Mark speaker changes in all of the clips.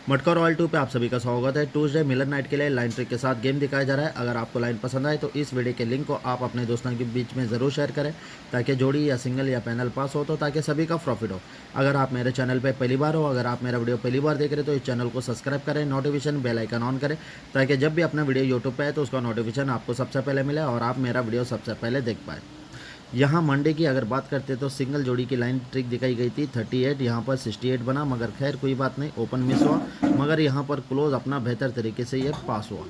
Speaker 1: मटका रॉयल 2 पे आप सभी का स्वागत है। ट्यूसडे मिलन नाइट के लिए लाइन ट्रिक के साथ गेम दिखाया जा रहा है। अगर आपको लाइन पसंद आए तो इस वीडियो के लिंक को आप अपने दोस्तों के बीच में ज़रूर शेयर करें ताकि जोड़ी या सिंगल या पैनल पास हो, तो ताकि सभी का प्रॉफिट हो। अगर आप मेरे चैनल पर पहली बार हो, अगर आप मेरा वीडियो पहली बार देख रहे हो तो इस चैनल को सब्सक्राइब करें, नोटिफिकेशन बेल आइकन ऑन करें ताकि जब भी अपना वीडियो यूट्यूब पर आए तो उसका नोटिफिकेशन आपको सबसे पहले मिले और आप मेरा वीडियो सबसे पहले देख पाए। यहाँ मंडे की अगर बात करते तो सिंगल जोड़ी की लाइन ट्रिक दिखाई गई थी 38, यहाँ पर 68 बना, मगर खैर कोई बात नहीं, ओपन मिस हुआ, मगर यहाँ पर क्लोज अपना बेहतर तरीके से ये पास हुआ।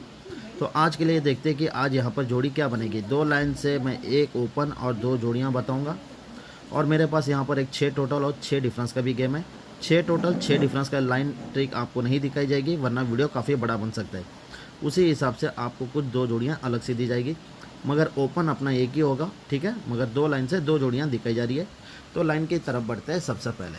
Speaker 1: तो आज के लिए देखते हैं कि आज यहाँ पर जोड़ी क्या बनेगी। दो लाइन से मैं एक ओपन और दो जोड़ियाँ बताऊँगा और मेरे पास यहाँ पर एक 6 टोटल और 6 डिफरेंस का भी गेम है। 6 टोटल 6 डिफरेंस का लाइन ट्रिक आपको नहीं दिखाई जाएगी वरना वीडियो काफ़ी बड़ा बन सकता है। उसी हिसाब से आपको कुछ दो जोड़ियाँ अलग से दी जाएगी, मगर ओपन अपना एक ही होगा, ठीक है। मगर दो लाइन से दो जोड़ियां दिखाई जा रही है। तो लाइन की तरफ बढ़ते हैं। सबसे पहले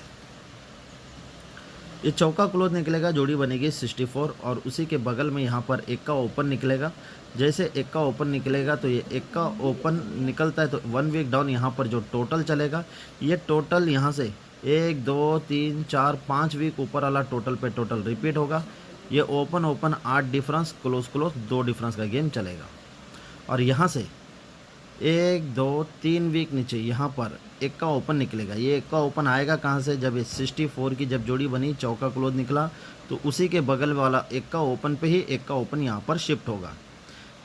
Speaker 1: ये चौका क्लोज निकलेगा, जोड़ी बनेगी 64 और उसी के बगल में यहाँ पर एक का ओपन निकलेगा। जैसे एक का ओपन निकलेगा तो ये एक का ओपन निकलता है तो 1 वीक डाउन यहाँ पर जो टोटल चलेगा, ये टोटल यहाँ से 1 2 3 4 5 वीक ऊपर वाला टोटल पे टोटल रिपीट होगा। ये open open 8 difference, close close 2 difference का गेम चलेगा। और यहाँ से 1 2 3 वीक नीचे यहाँ पर एक का ओपन निकलेगा। ये एक का ओपन आएगा कहाँ से, जब ये 64 की जब जोड़ी बनी, चौका क्लोज निकला, तो उसी के बगल वाला एक का ओपन पे ही एक का ओपन यहाँ पर शिफ्ट होगा।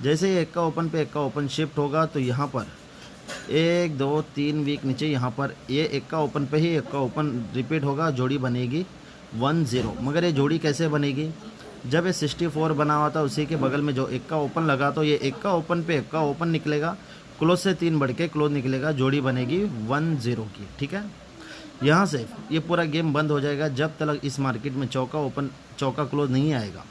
Speaker 1: जैसे ही एक का ओपन पे एक का ओपन शिफ्ट होगा तो यहाँ पर 1 2 3 वीक नीचे यहाँ पर ये एक का ओपन पे ही एक का ओपन रिपीट होगा, जोड़ी बनेगी 1-0। मगर ये जोड़ी कैसे बनेगी, जब ये 64 बना हुआ था उसी के बगल में जो एक का ओपन लगा तो ये एक का ओपन पे एक का ओपन निकलेगा, क्लोज से 3 बढ़ के क्लोज निकलेगा, जोड़ी बनेगी 1-0 की, ठीक है। यहाँ से ये पूरा गेम बंद हो जाएगा जब तक इस मार्केट में चौका ओपन चौका क्लोज नहीं आएगा,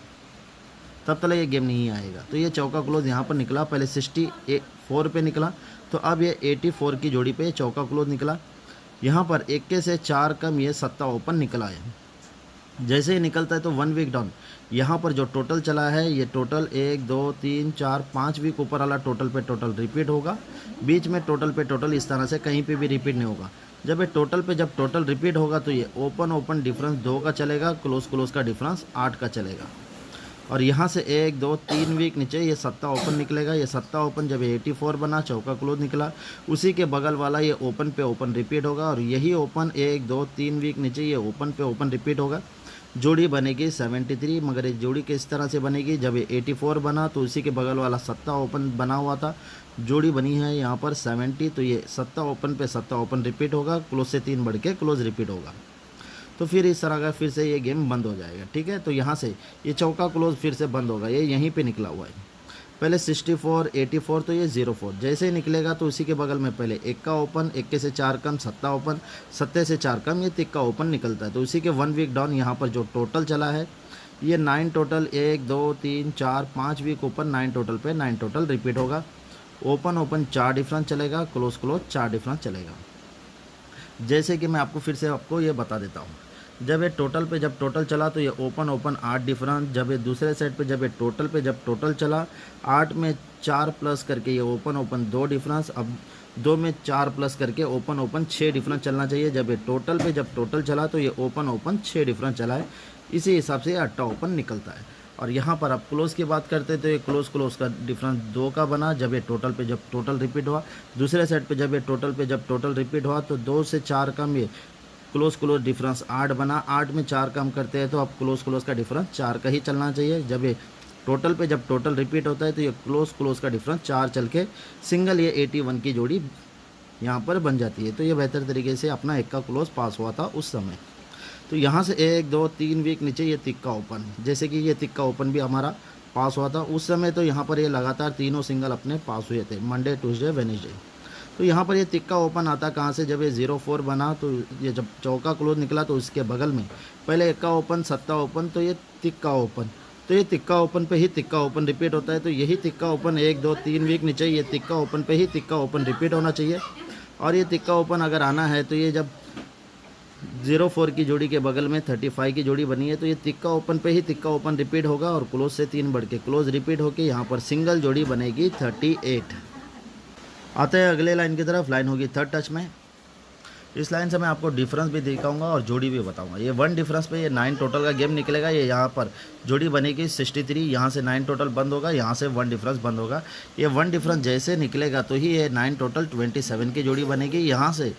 Speaker 1: तब तक ये गेम नहीं आएगा। तो ये चौका क्लोज यहाँ पर निकला, पहले 64 पे निकला, तो अब ये 84 की जोड़ी पे चौका क्लोज निकला। यहाँ पर 1 से 4 कम ये सत्ता ओपन निकला है। जैसे ही निकलता है तो 1 वीक डाउन, यहाँ पर जो टोटल चला है ये टोटल 1 2 3 4 5 वीक ऊपर वाला टोटल पे टोटल रिपीट होगा। बीच में टोटल पे टोटल इस तरह से कहीं पे भी रिपीट नहीं होगा। जब ये टोटल पे जब टोटल रिपीट होगा तो ये ओपन ओपन डिफरेंस 2 का चलेगा, क्लोज क्लोज का डिफरेंस 8 का चलेगा। और यहाँ से 1 2 3 वीक नीचे ये सत्ता ओपन निकलेगा। ये सत्ता ओपन जब 84 बना, चौका क्लोज निकला, उसी के बगल वाला ये ओपन पे ओपन रिपीट होगा और यही ओपन 1 2 3 वीक नीचे ये ओपन पे ओपन रिपीट होगा, जोड़ी बनेगी 73। मगर ये जोड़ी किस तरह से बनेगी, जब ये 84 बना तो उसी के बगल वाला सत्ता ओपन बना हुआ था, जोड़ी बनी है यहाँ पर 70। तो ये सत्ता ओपन पे सत्ता ओपन रिपीट होगा, क्लोज से 3 बढ़ के क्लोज रिपीट होगा। तो फिर इस तरह का फिर से ये गेम बंद हो जाएगा, ठीक है। तो यहाँ से ये चौका क्लोज फिर से बंद होगा, ये यहीं पे निकला हुआ है। पहले 64 84 तो ये 04, जैसे ही निकलेगा तो उसी के बगल में पहले एक का ओपन, 1 से 4 कम सत्ता ओपन, सत्ते से 4 कम ये तिक्का ओपन निकलता है। तो उसी के 1 वीक डाउन यहाँ पर जो टोटल चला है ये 9 टोटल, 1 2 3 4 5 वीक ऊपर 9 टोटल पे 9 टोटल रिपीट होगा। ओपन ओपन 4 डिफरेंस चलेगा, क्लोज क्लोज 4 डिफरेंस चलेगा। जैसे कि मैं आपको फिर से आपको ये बता देता हूँ, जब ये टोटल पे जब टोटल चला तो ये ओपन ओपन 8 डिफरेंस, जब ये दूसरे साइड पे जब ये टोटल पे जब टोटल चला 8 में 4 प्लस करके ये ओपन ओपन 2 डिफरेंस, अब 2 में 4 प्लस करके ओपन ओपन 6 डिफरेंस चलना चाहिए। जब ये टोटल पे जब टोटल चला तो ये ओपन ओपन 6 डिफरेंस चला है, इसी हिसाब से ये अट्टा ओपन निकलता है। और यहाँ पर अब क्लोज की बात करते हैं तो ये क्लोज क्लोज का डिफरेंस 2 का बना, जब ये टोटल पे जब टोटल रिपीट हुआ, दूसरे साइड पे जब ये टोटल पे जब टोटल रिपीट हुआ तो 2 से 4 कम ये क्लोज क्लोज डिफरेंस 8 बना, 8 में 4 कम करते हैं तो अब क्लोज क्लोज का डिफरेंस 4 का ही चलना चाहिए। जब ये टोटल पे जब टोटल रिपीट होता है तो ये क्लोज क्लोज का डिफरेंस 4 चल के सिंगल ये 81 की जोड़ी यहाँ पर बन जाती है। तो ये बेहतर तरीके से अपना एक का क्लोज पास हुआ था उस समय। तो यहाँ से 1 2 3 वीक नीचे ये तिक्का ओपन, जैसे कि ये तिक्का ओपन भी हमारा पास हुआ था उस समय। तो यहाँ पर ये लगातार तीनों सिंगल अपने पास हुए थे, मंडे ट्यूसडे वेडनेसडे। तो यहाँ पर ये तिक्का ओपन आता कहाँ से, जब ये 04 बना तो ये जब चौका क्लोज निकला तो इसके बगल में पहले एक का ओपन सत्ता ओपन, तो ये तिक्का ओपन, तो ये तिक्का ओपन पे ही तिक्का ओपन रिपीट होता है। तो यही तिक्का ओपन 1 2 3 वीक नीचे ये तिक्का ओपन पे ही तिक्का ओपन रिपीट होना चाहिए। और ये तिक्का ओपन अगर आना है तो ये जब 04 की जोड़ी के बगल में 35 की जोड़ी बनी है तो ये तिक्का ओपन पे ही तिक्का ओपन रिपीट होगा और क्लोज से 3 बढ़ के क्लोज रिपीट होके यहाँ पर सिंगल जोड़ी बनेगी 38। आते हैं अगले लाइन की तरफ, लाइन होगी थर्ड टच में। इस लाइन से मैं आपको डिफरेंस भी दिखाऊंगा और जोड़ी भी बताऊंगा। ये 1 डिफरेंस पे ये 9 टोटल का गेम निकलेगा। ये यहाँ पर जोड़ी बनेगी 63, यहाँ से 9 टोटल बंद होगा, यहाँ से 1 डिफरेंस बंद होगा। ये 1 डिफरेंस जैसे निकलेगा तो ही ये 9 टोटल 27 की जोड़ी बनेगी। यहाँ से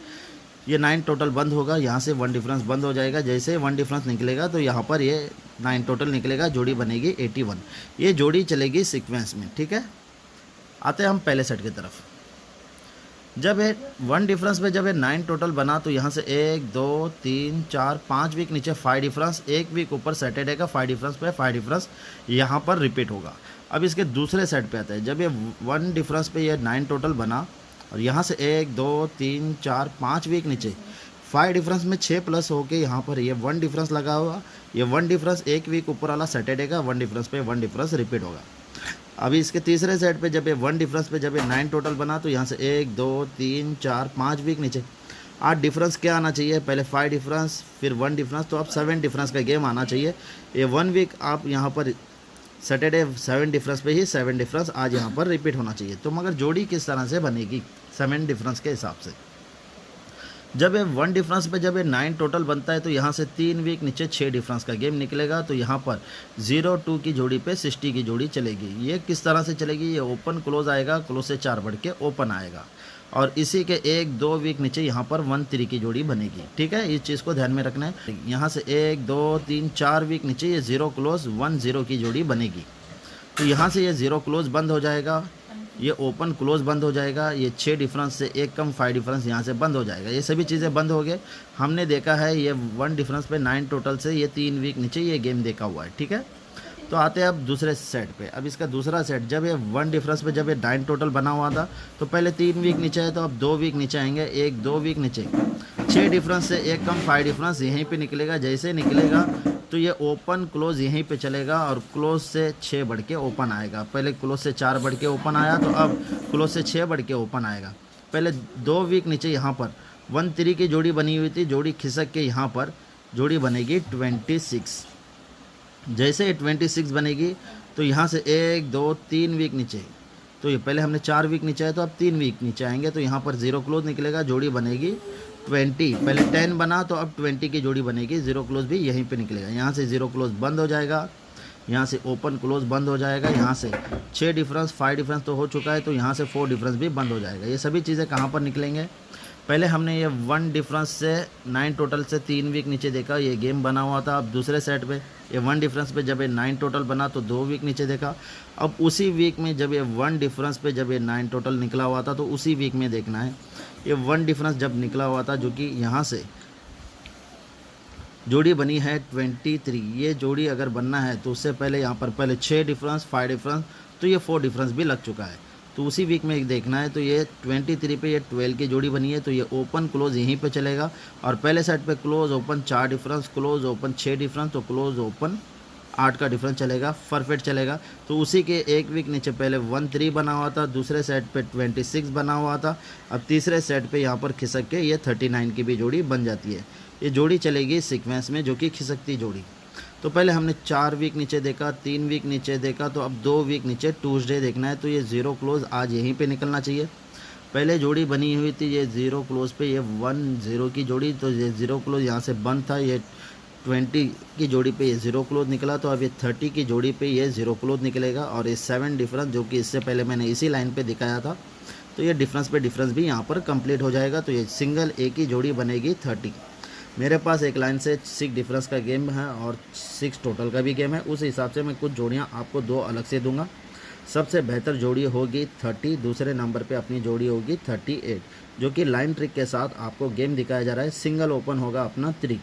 Speaker 1: ये 9 टोटल बंद होगा, यहाँ से 1 डिफरेंस बंद हो जाएगा। जैसे 1 डिफरेंस निकलेगा तो यहाँ पर ये 9 टोटल निकलेगा, जोड़ी बनेगी 81। ये जोड़ी चलेगी सीक्वेंस में, ठीक है। आते हैं हम पहले सेट की तरफ। जब ये 1 डिफरेंस पे जब ये 9 टोटल बना तो यहाँ से 1 2 3 4 5 वीक नीचे 5 डिफरेंस, 1 वीक ऊपर सैटरडे का 5 डिफरेंस पे 5 डिफरेंस यहाँ पर रिपीट होगा। अब इसके दूसरे सेट पे आते हैं। जब ये 1 डिफरेंस पे ये 9 टोटल बना और यहाँ से 1 2 3 4 5 वीक नीचे 5 डिफरेंस में 6 प्लस होके यहाँ पर ये 1 डिफरेंस लगा हुआ। ये 1 डिफरेंस 1 वीक ऊपर वाला सैटरडे का 1 डिफरेंस पे 1 डिफरेंस रिपीट होगा। अभी इसके तीसरे सेट पे जब ये 1 डिफरेंस पे जब ये 9 टोटल बना तो यहाँ से 1 2 3 4 5 वीक नीचे 8 डिफरेंस क्या आना चाहिए, पहले 5 डिफरेंस फिर 1 डिफरेंस, तो अब 7 डिफरेंस का गेम आना चाहिए। ये 1 वीक आप यहाँ पर सैटरडे 7 डिफरेंस पे ही 7 डिफरेंस आज यहाँ पर रिपीट होना चाहिए। तो मगर जोड़ी किस तरह से बनेगी 7 डिफरेंस के हिसाब से। जब ये 1 डिफरेंस पे जब ये 9 टोटल बनता है तो यहाँ से 3 वीक नीचे 6 डिफरेंस का गेम निकलेगा। तो यहाँ पर 0-2 की जोड़ी पे 60 की जोड़ी चलेगी। ये किस तरह से चलेगी, ये ओपन क्लोज आएगा, क्लोज से 4 बढ़ के ओपन आएगा और इसी के 1-2 वीक नीचे यहाँ पर 1-3 की जोड़ी बनेगी, ठीक है। इस चीज़ को ध्यान में रखना है। यहाँ से 1 2 3 4 वीक नीचे ये 0 क्लोज 1-0 की जोड़ी बनेगी। तो यहाँ से ये 0 क्लोज बंद हो जाएगा, ये ओपन क्लोज बंद हो जाएगा, ये 6 डिफरेंस से 1 कम 5 डिफरेंस यहाँ से बंद हो जाएगा। ये सभी चीज़ें बंद हो गए। हमने देखा है ये 1 डिफरेंस पे 9 टोटल से ये 3 वीक नीचे ये गेम देखा हुआ है, ठीक है। तो आते हैं अब दूसरे सेट पे। अब इसका दूसरा सेट जब ये 1 डिफरेंस पे जब ये 9 टोटल बना हुआ था तो पहले 3 वीक नीचे है, तो अब 2 वीक नीचे आएंगे, 1 2 वीक नीचे 6 डिफरेंस से 1 कम 5 डिफरेंस यहीं पे निकलेगा। जैसे निकलेगा तो ये ओपन क्लोज यहीं पे चलेगा और क्लोज से 6 बढ़ के ओपन आएगा। पहले क्लोज से 4 बढ़ के ओपन आया, तो अब क्लोज से 6 बढ़ के ओपन आएगा। पहले 2 वीक नीचे यहाँ पर 1-3 की जोड़ी बनी हुई थी, जोड़ी खिसक के यहाँ पर जोड़ी बनेगी 26। जैसे 26 बनेगी तो यहाँ से 1 2 3 वीक नीचे, तो ये पहले हमने 4 वीक नीचे है तो अब 3 वीक नीचे आएंगे, तो यहाँ पर 0 क्लोज निकलेगा, जोड़ी बनेगी 20। पहले 10 बना तो अब 20 की जोड़ी बनेगी, 0 क्लोज भी यहीं पे निकलेगा। यहाँ से 0 क्लोज बंद हो जाएगा, यहाँ से ओपन क्लोज बंद हो जाएगा, यहाँ से 6 डिफरेंस 5 डिफरेंस तो हो चुका है, तो यहाँ से 4 डिफरेंस भी बंद हो जाएगा। ये सभी चीज़ें कहाँ पर निकलेंगे, पहले हमने ये 1 डिफरेंस से 9 टोटल से 3 वीक नीचे देखा, ये गेम बना हुआ था। अब दूसरे सेट पे ये 1 डिफरेंस पे जब ये 9 टोटल बना तो 2 वीक नीचे देखा। अब उसी वीक में जब ये 1 डिफरेंस पे जब ये 9 टोटल निकला हुआ था तो उसी वीक में देखना है। ये 1 डिफरेंस जब निकला हुआ था जो कि यहाँ से जोड़ी बनी है 23, ये जोड़ी अगर बनना है तो उससे पहले यहाँ पर पहले 6 डिफरेंस 5 डिफरेंस, तो ये 4 डिफरेंस भी लग चुका है। तो उसी वीक में देखना है। तो ये 23 पे ये 12 की जोड़ी बनी है, तो ये ओपन क्लोज यहीं पे चलेगा और पहले सेट पे close open 4 difference, close open 6 difference, तो क्लोज ओपन 8 का डिफरेंस चलेगा, परफेक्ट चलेगा। तो उसी के 1 वीक नीचे पहले 1-3 बना हुआ था, दूसरे सेट पे 26 बना हुआ था, अब तीसरे सेट पे यहाँ पर खिसक के ये 39 की भी जोड़ी बन जाती है। ये जोड़ी चलेगी सीक्वेंस में जो कि खिसकती जोड़ी। तो पहले हमने 4 वीक नीचे देखा, 3 वीक नीचे देखा, तो अब 2 वीक नीचे ट्यूसडे देखना है। तो ये 0 क्लोज आज यहीं पे निकलना चाहिए। पहले जोड़ी बनी हुई थी ये 0 क्लोज पे ये 1-0 की जोड़ी, तो ये 0 क्लोज यहाँ से बंद था। ये 20 की जोड़ी पे ये 0 क्लोज निकला, तो अब ये 30 की जोड़ी पे ये 0 क्लोज निकलेगा और ये 7 डिफरेंस जो कि इससे पहले मैंने इसी लाइन पे दिखाया था, तो ये डिफरेंस पे डिफरेंस भी यहाँ पर कंप्लीट हो जाएगा। तो ये सिंगल एक ही जोड़ी बनेगी 30। मेरे पास एक लाइन से 6 डिफरेंस का गेम है और 6 टोटल का भी गेम है, उस हिसाब से मैं कुछ जोड़ियाँ आपको 2 अलग से दूंगा। सबसे बेहतर जोड़ी होगी 30, दूसरे नंबर पे अपनी जोड़ी होगी 38, जो कि लाइन ट्रिक के साथ आपको गेम दिखाया जा रहा है। सिंगल ओपन होगा अपना 3।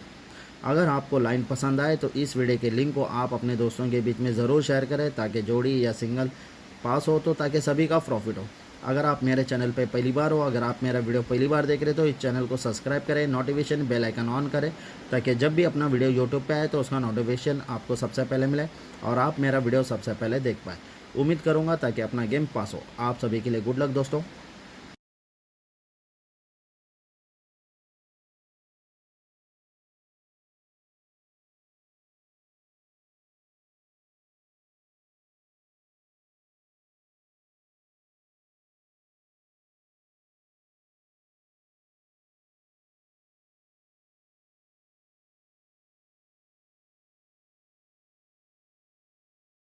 Speaker 1: अगर आपको लाइन पसंद आए तो इस वीडियो के लिंक को आप अपने दोस्तों के बीच में ज़रूर शेयर करें ताकि जोड़ी या सिंगल पास हो, तो ताकि सभी का प्रॉफिट हो। अगर आप मेरे चैनल पे पहली बार हो, अगर आप मेरा वीडियो पहली बार देख रहे हो तो इस चैनल को सब्सक्राइब करें, नोटिफिकेशन बेल आइकन ऑन करें ताकि जब भी अपना वीडियो यूट्यूब पे आए तो उसका नोटिफिकेशन आपको सबसे पहले मिले और आप मेरा वीडियो सबसे पहले देख पाए। उम्मीद करूँगा ताकि अपना गेम पास हो। आप सभी के लिए गुड लक दोस्तों।